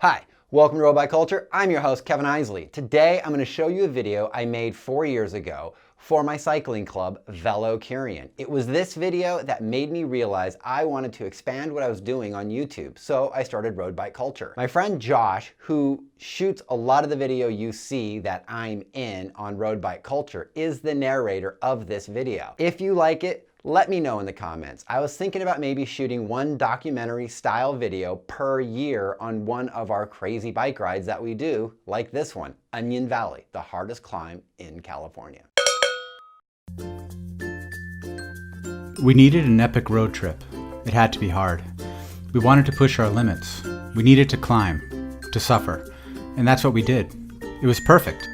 Hi, welcome to Road Bike Culture. I'm your host, Kevin Isley. Today, I'm going to show you a video I made 4 years ago for my cycling club, Velo Curian. It was this video that made me realize I wanted to expand what I was doing on YouTube, so I started Road Bike Culture. My friend Josh, who shoots a lot of the video you see that I'm in on Road Bike Culture, is the narrator of this video. If you like it, let me know in the comments. I was thinking about maybe shooting one documentary style video per year on one of our crazy bike rides that we do, like this one, Onion Valley, the hardest climb in California. We needed an epic road trip. It had to be hard. We wanted to push our limits. We needed to climb, to suffer, and that's what we did. It was perfect.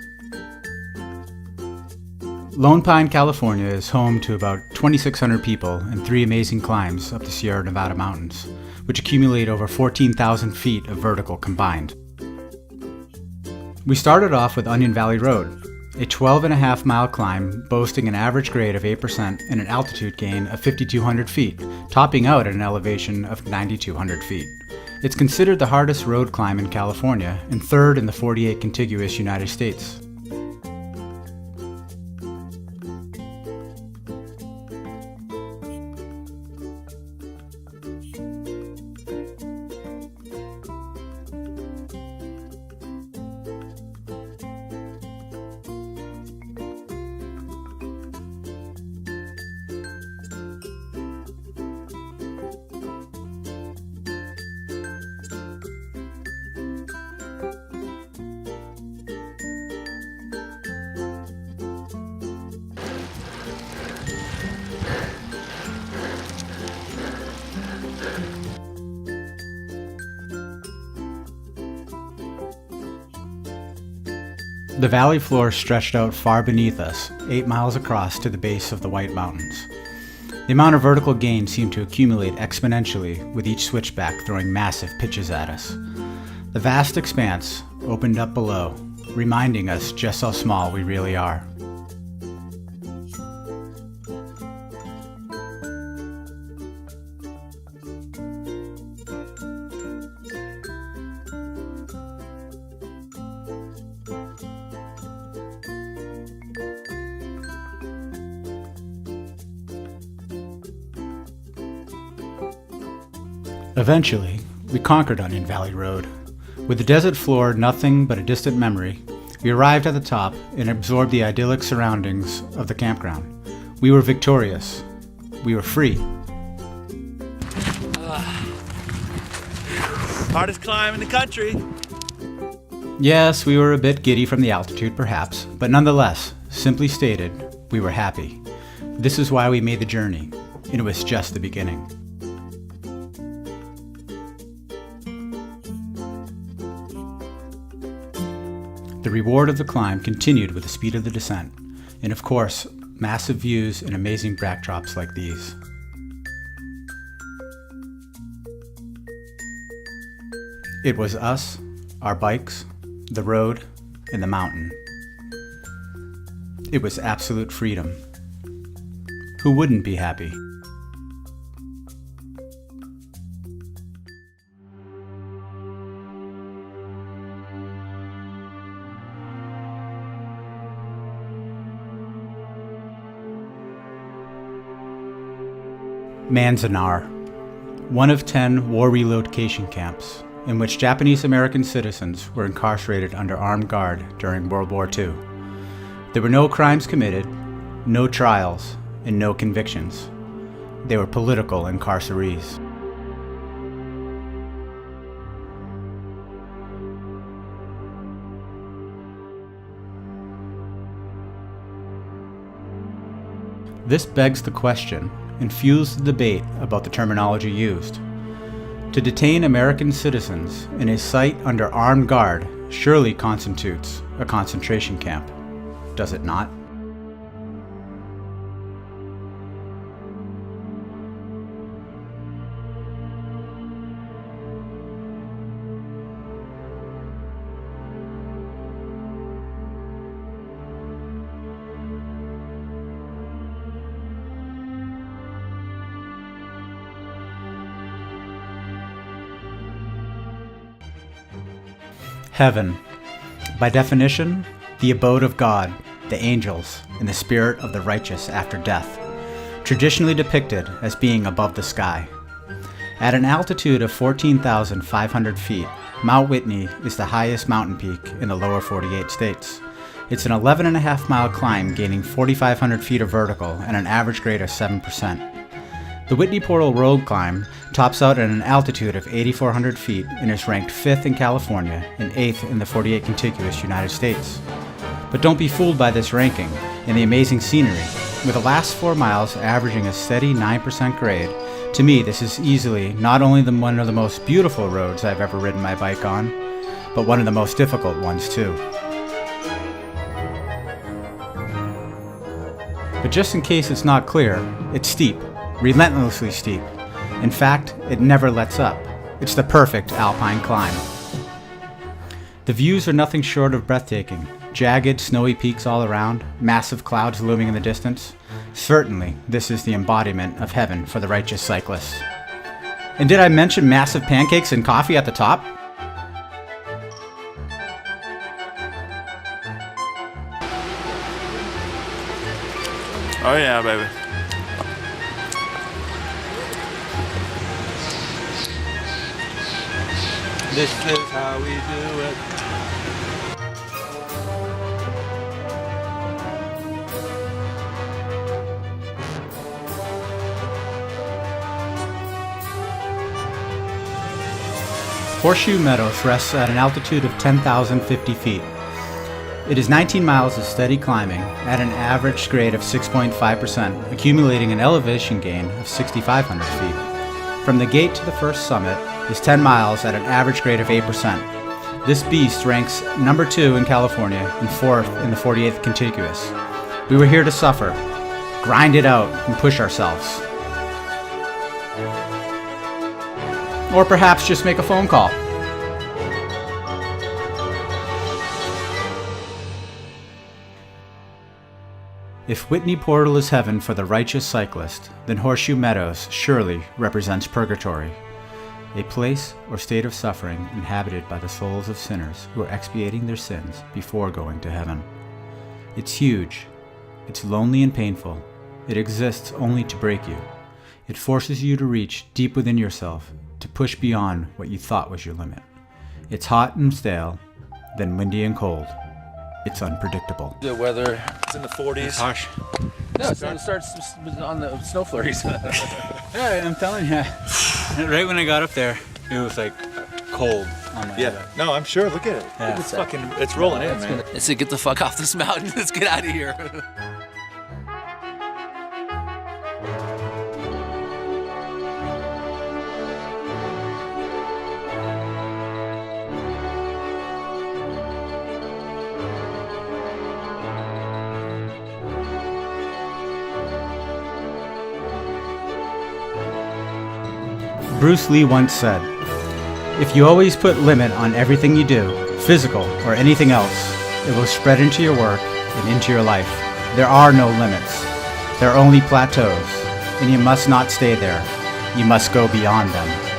Lone Pine, California is home to about 2,600 people and 3 amazing climbs up the Sierra Nevada mountains, which accumulate over 14,000 feet of vertical combined. We started off with Onion Valley Road, a 12.5-mile climb boasting an average grade of 8% and an altitude gain of 5,200 feet, topping out at an elevation of 9,200 feet. It's considered the hardest road climb in California and third in the 48 contiguous United States. The valley floor stretched out far beneath us, 8 miles across to the base of the White Mountains. The amount of vertical gain seemed to accumulate exponentially with each switchback throwing massive pitches at us. The vast expanse opened up below, reminding us just how small we really are. Eventually, we conquered Onion Valley Road. With the desert floor nothing but a distant memory, we arrived at the top and absorbed the idyllic surroundings of the campground. We were victorious. We were free. Hardest climb in the country. Yes, we were a bit giddy from the altitude perhaps, but nonetheless, simply stated, we were happy. This is why we made the journey, and it was just the beginning. The reward of the climb continued with the speed of the descent, and of course, massive views and amazing backdrops like these. It was us, our bikes, the road, and the mountain. It was absolute freedom. Who wouldn't be happy? Manzanar, one of 10 war relocation camps in which Japanese-American citizens were incarcerated under armed guard during World War II. There were no crimes committed, no trials, and no convictions. They were political incarcerees. This begs the question and fuels the debate about the terminology used. To detain American citizens in a site under armed guard surely constitutes a concentration camp, does it not? Heaven. By definition, the abode of God, the angels, and the spirit of the righteous after death, traditionally depicted as being above the sky. At an altitude of 14,500 feet, Mount Whitney is the highest mountain peak in the lower 48 states. It's an 11.5-mile climb gaining 4,500 feet of vertical and an average grade of 7%. The Whitney Portal road climb tops out at an altitude of 8,400 feet and is ranked 5th in California and 8th in the 48 contiguous United States. But don't be fooled by this ranking and the amazing scenery. With the last 4 miles averaging a steady 9% grade, to me this is easily not only one of the most beautiful roads I've ever ridden my bike on, but one of the most difficult ones too. But just in case it's not clear, it's steep, relentlessly steep. In fact, it never lets up. It's the perfect alpine climb. The views are nothing short of breathtaking. Jagged, snowy peaks all around, massive clouds looming in the distance. Certainly, this is the embodiment of heaven for the righteous cyclist. And did I mention massive pancakes and coffee at the top? Oh yeah, baby. This is how we do it. Horseshoe Meadows rests at an altitude of 10,050 feet. It is 19 miles of steady climbing at an average grade of 6.5%, accumulating an elevation gain of 6,500 feet. From the gate to the first summit is 10 miles at an average grade of 8%. This beast ranks number 2 in California and 4th in the 48th contiguous. We were here to suffer, grind it out, and push ourselves. Or perhaps just make a phone call. If Whitney Portal is heaven for the righteous cyclist, then Horseshoe Meadows surely represents purgatory, a place or state of suffering inhabited by the souls of sinners who are expiating their sins before going to heaven. It's huge, it's lonely and painful, it exists only to break you. It forces you to reach deep within yourself, to push beyond what you thought was your limit. It's hot and stale, then windy and cold. It's unpredictable. The weather, it's in the 40s. It's harsh. No, it starts on the snow flurries. Yeah, I'm telling you. Right when I got up there, it was like cold on my head. No, I'm sure. Look at it. Yeah. It's rolling in, man. It's to get the fuck off this mountain. Let's get out of here. Bruce Lee once said, "If you always put limit on everything you do, physical or anything else, it will spread into your work and into your life. There are no limits. There are only plateaus, and you must not stay there. You must go beyond them."